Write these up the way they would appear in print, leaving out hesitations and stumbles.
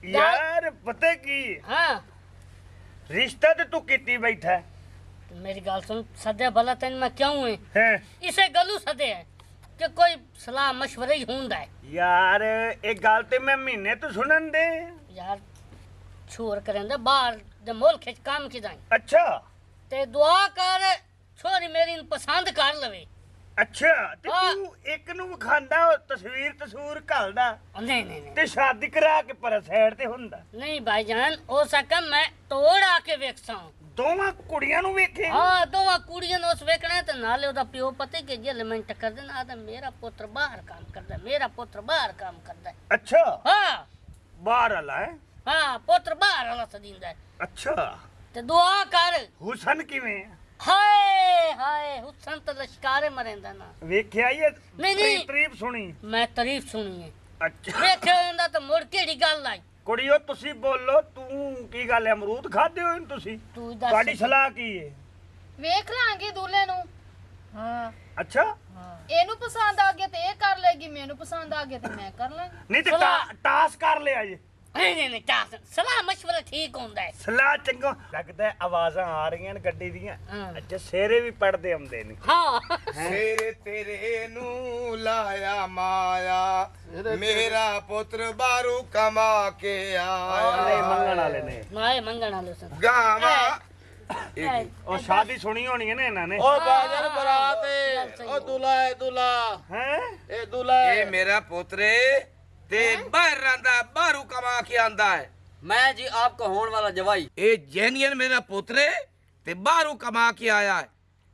यार पता की हाँ रिश्ता तो तू किती बैठा है मेरी गल सुन सदे भला तेन मैं क्यों है हैं? इसे गलू सदे है कि कोई सलाह मशवरे ही हुंदा है यार एक गल ते मैं महीने तो सुनन दे यार छोर करेंदा बाहर दे मुल्क च काम की जाए अच्छा ते दुआ कर छोरी मेरी इन पसंद कर लवे अच्छा ते हाँ। तू एक नु विखांदा तस्वीर घलदा नहीं नहीं नहीं ते शादी करा के पर साइड ते हुंदा नहीं भाईजान हो सके मैं तोड़ आके वेखसा दोवां कुड़ियां नु वेखे हाँ दोवां कुड़ियां नु उस वेखना ते नाले ओदा प्यो पते के जेल में टक्कर देना आदा मेरा पुत्र बाहर काम करदा है मेरा पुत्र बाहर काम करदा है अच्छा हाँ बाहर आला है हाँ पुत्र बाहर वाला सदींदा है अच्छा ते दुआ कर हुसन किवें हाय हाय हुसन तो लश्कारे मरेंदा ना वेख्या ये नहीं। तारीफ सुनी मैं तारीफ सुनी है अच्छा वेखे होंदा तो मुड़ केड़ी गल आई कुड़ियो तुसी बोलो तू की गल है अमरूद खादे हो तुसी तू ਤੁਹਾਡੀ दस ਸਲਾਹ ਕੀ ਹੈ ਵੇਖ ਲਾਂਗੇ ਦੂਲੇ ਨੂੰ ਹਾਂ ਅੱਛਾ ਇਹਨੂੰ ਪਸੰਦ ਆ ਗਿਆ ਤੇ ਇਹ ਕਰ ਲੇਗੀ ਮੈਨੂੰ ਪਸੰਦ ਆ ਗਿਆ ਤੇ ਮੈਂ ਕਰ ਲਾਂਗੀ ਨਹੀਂ ਤੇ ਸਲਾਹ- ਟਾਸ ਕਰ ਲਿਆ ਜੀ नहीं चाह सलाह मशवरा ठीक होंदा है ਸਲਾਹ ਚੰਗਾ ਲੱਗਦਾ ਆਵਾਜ਼ਾਂ ਆ ਰਹੀਆਂ ਨੇ ਗੱਡੀ ਦੀਆਂ ਹਾਂ। ਅੱਛਾ ਸੇਰੇ ਵੀ ਪੜਦੇ ਆਉਂਦੇ ਨੇ हाँ ਸੇਰੇ ਤੇਰੇ ਨੂੰ ਲਾਇਆ ਮਾਇਆ ਮੇਰਾ ਪੁੱਤਰ ਬਾਰੂ ਕਮਾ ਕੇ ਨਹੀਂ ਆਇਆ ਮੰਗਣ ਵਾਲੇ ਨੇ नाए मंगण वाले सन ਗਾਵਾ ਉਹ ਸ਼ਾਦੀ ਸੁਣੀ ਹੋਣੀ ਹੈ ਨਾ ਇਹਨਾਂ ਨੇ ਓ ਬਾਜਨ ਬਰਾਤ ਓ ਦੁਲਾ ਏ ਦੁਲਾ ਹੈ ਇਹ ਦੁਲਾ ਇਹ ਮੇਰਾ ਪੁੱਤਰ ਤੇ ਬਾਹਰ ਰਹਿੰਦਾ ਬਾਹਰੂ ਕਮਾ ਕੇ ਆਂਦਾ ਹੈ मैं जी आपका होने वाला जवाई ਇਹ ਜੈਨੀਅਨ ਮੇਰਾ ਪੁੱਤਰ ਤੇ ਬਾਹਰੂ ਕਮਾ ਕੇ ਆਇਆ ਹੈ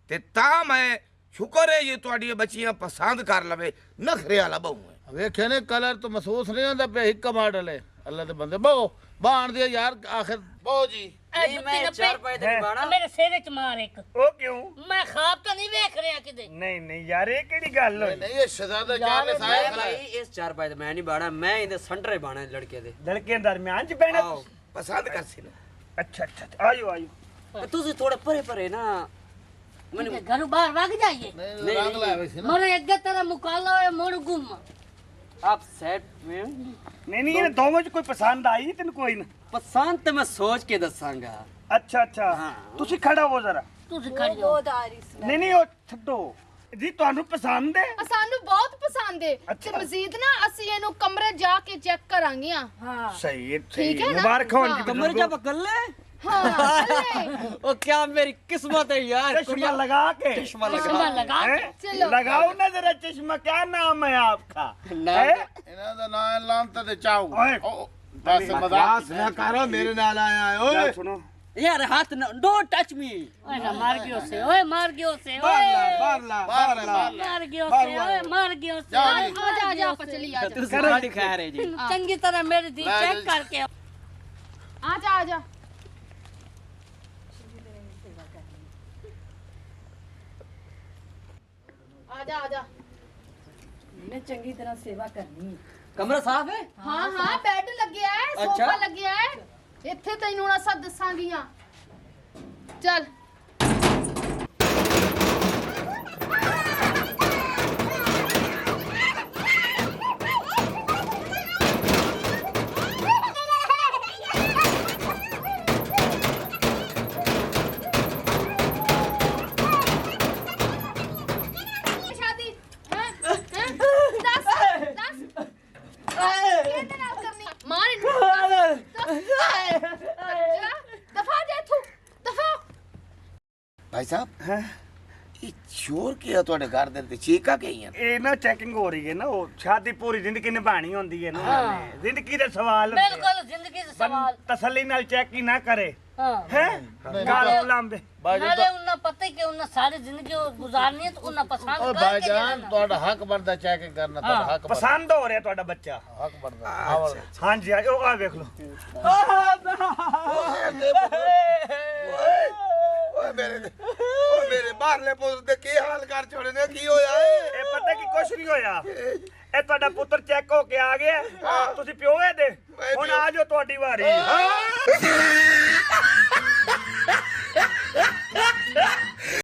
ਤੇ ਤਾਂ ਮੈਂ ਸ਼ੁਕਰ ਹੈ ਇਹ ਤੁਹਾਡੀਆਂ ਬੱਚੀਆਂ ਪਸੰਦ ਕਰ ਲਵੇ ਨਖਰੇ ਵਾਲਾ ਬਹੂ ਹੈ ਵੇਖੇ ਨੇ ਕਲਰ ਤੋਂ ਮਹਿਸੂਸ ਨਹੀਂ ਹੁੰਦਾ ਪਿਆ ਹਿੱਕ ਮਾਡਲ ਹੈ ਅੱਲਾ ਦੇ ਬੰਦੇ ਬਹੁ ਬਾਣ ਦੇ ਯਾਰ ਆਖਿਰ ਬਹੁ ਜੀ नहीं मैं चार पाए थे बाणा मेरे सिर च मार एक ਉਹ ਕਿਉਂ मैं ख्वाब तो नहीं देख रहा किते ਨਹੀਂ ਨਹੀਂ ਯਾਰ ਇਹ ਕਿਹੜੀ ਗੱਲ ਹੋਈ ਨਹੀਂ ਇਹ ਸ਼ਹਜ਼ਾਦਾ ਚਾਰ ਨੇ मैं ਸਾਇਆ भाई इस चार पाए थे मैं नहीं बाणा मैं इधर संडरे बाणा लड़के दे ਲੜਕਿਆਂ ਦਰਮਿਆਨ ਚ ਪੈਣਾ आओ ਪਸੰਦ ਕਰ ਸੀ ਨਾ ਅੱਛਾ ਅੱਛਾ ਆਇਓ ਆਇਓ तुझे थोड़े परे परे ना मैंने घर बाहर भाग जाइए ਨਹੀਂ ਰੰਗ ਲਾਵੇ ਸੀ ਨਾ मोरे अगे तेरा मुकाला है मोड़ गुम आप सेट में ਨਹੀਂ ਨਹੀਂ ਇਹ ਦੋਵਾਂ ਚ ਕੋਈ ਪਸੰਦ ਆਈ ਤੈਨੂੰ ਕੋਈ ਨਾ पसंद तो मैं सोच के दसांगा ਅੱਛਾ ਅੱਛਾ ਤੁਸੀਂ ਖੜਾ ਹੋ ਜ਼ਰਾ तू सिखा दियो ਨਹੀਂ ਨਹੀਂ ਉਹ ਛੱਡੋ ਜੀ ਤੁਹਾਨੂੰ ਪਸੰਦ ਹੈ ਸਾਨੂੰ ਬਹੁਤ ਪਸੰਦ ਏ ਅੱਛਾ। ਤੇ ਮਜ਼ੀਦ ਨਾ ਅਸੀਂ ਇਹਨੂੰ ਕਮਰੇ ਜਾ ਕੇ ਚੈੱਕ ਕਰਾਂਗੇ हां ਸਹੀ ਹੈ ਠੀਕ ਹੈ ਨਾ? ਮੁਬਾਰਕ ਹੋਣ ਜੀ कमरे क्या पकड़ ले ਹਾਂ ਹਲੇ। ओ क्या मेरी किस्मत है यार चश्मा लगा के चश्मा चश्मा लगा हैं? चलो। लगाओ ना जरा चश्मा क्या नाम है आपका नाम- हैं? ਇਹਨਾਂ ਦਾ ਨਾਂ ਹੈ ਲਾਂਤ ਤੇ ਚਾਉ ਓਏ। ਬਸ ਮਜ਼ਾਕ ਨਾ ਕਰੋ ਮੇਰੇ ਨਾਲ ਆਇਆ ਹੈ क्या ਓਏ सुनो यार हाथ डोंट टच मी ओए ना मार गयो से ओए मार गयो से ओए ਬਾਹਰ ਲਾ मार गयो से ओए मार गयो से जाओ ओए, जी। ਆ ਜਾ ਆ ਜਾ ਆਪਾਂ ਚਲੀ ਆ ਜਾ तू गाड़ी खा रहे जी चंगी तरह मेरी दी ला चेक जी। करके ਆ ਜਾ ਆ ਜਾ ਆ ਜਾ ਆ ਜਾ कमरा साफ है ਹਾਂ ਹਾਂ ਬੈੱਡ ਲੱਗਿਆ ਹੈ ਅੱਛਾ। ਸੋਫਾ ਲੱਗਿਆ ਹੈ ਇੱਥੇ ਤੈਨੂੰ ਨਾ ਸਭ ਦੱਸਾਂਗੀਆਂ ਚੱਲ ਸ਼ਾਦੀ ਹੈ ਦੱਸ ਦੱਸ ਕਿਹਦੇ ਨਾਲ ਕਰਨੀ ਮਾਰ ਇਹਨੂੰ ਦਫਾ ਦੇ ਤੂੰ ਦਫਾ ਭਾਈ ਸਾਹਿਬ ਇਹ ਸ਼ੋਰ ਕੀ ਆ ਤੁਹਾਡੇ ਘਰ ਦੇ ਤੇ ਚੀਕਾਂ ਕਹੀਆਂ ਇਹ ਨਾ ਚੈਕਿੰਗ ਹੋ ਰਹੀ ਹੈ ਨਾ ਉਹ ਸ਼ਾਦੀ ਪੂਰੀ ਜ਼ਿੰਦਗੀ ਨਿਭਾਣੀ ਹੁੰਦੀ ਹੈ ਨਾ ਜ਼ਿੰਦਗੀ ਦੇ ਸਵਾਲ ਹੁੰਦੇ ਆ। बिल्कुल जिंदगी से बन- सवाल तसल्ली नाल चेक ही ना करे हां हैं गाल लांबे नाले उन्ना पता कि उन्ना सारी जिंदगी गुजारनी है तो उन्ना पसंद ਓ करके ਭਾਈਜਾਨ देना। ਤੁਹਾਡਾ ਹੱਕ ਬਣਦਾ ਚੈਕਿੰਗ ਕਰਨਾ ਤੁਹਾਡਾ ਹੱਕ ਬਣਦਾ पसंद हो रहा है ਤੁਹਾਡਾ ਬੱਚਾ ਹੱਕ ਬਣਦਾ ਆਵਲ हाँ जी हाँ आ देख लो ਓਏ ਮੇਰੇ ਬਾਹਰਲੇ ਪੁੱਤ ਦੇ ਕੀ ਹਾਲ ਕਰ ਛੋੜੇ ਨੇ ਕੀ ਹੋਇਆ ਏ ਇਹ ਪਤਾ ਕੀ ਕੁਛ ਨਹੀਂ ਹੋਇਆ ਇਹ ਤੁਹਾਡਾ ਪੁੱਤਰ ਚੈੱਕ ਹੋ ਕੇ ਆ ਗਿਆ ਤੁਸੀਂ ਪਿਓ ਇਹਦੇ ਹੁਣ ਆ ਜਾਓ ਤੁਹਾਡੀ ਵਾਰੀ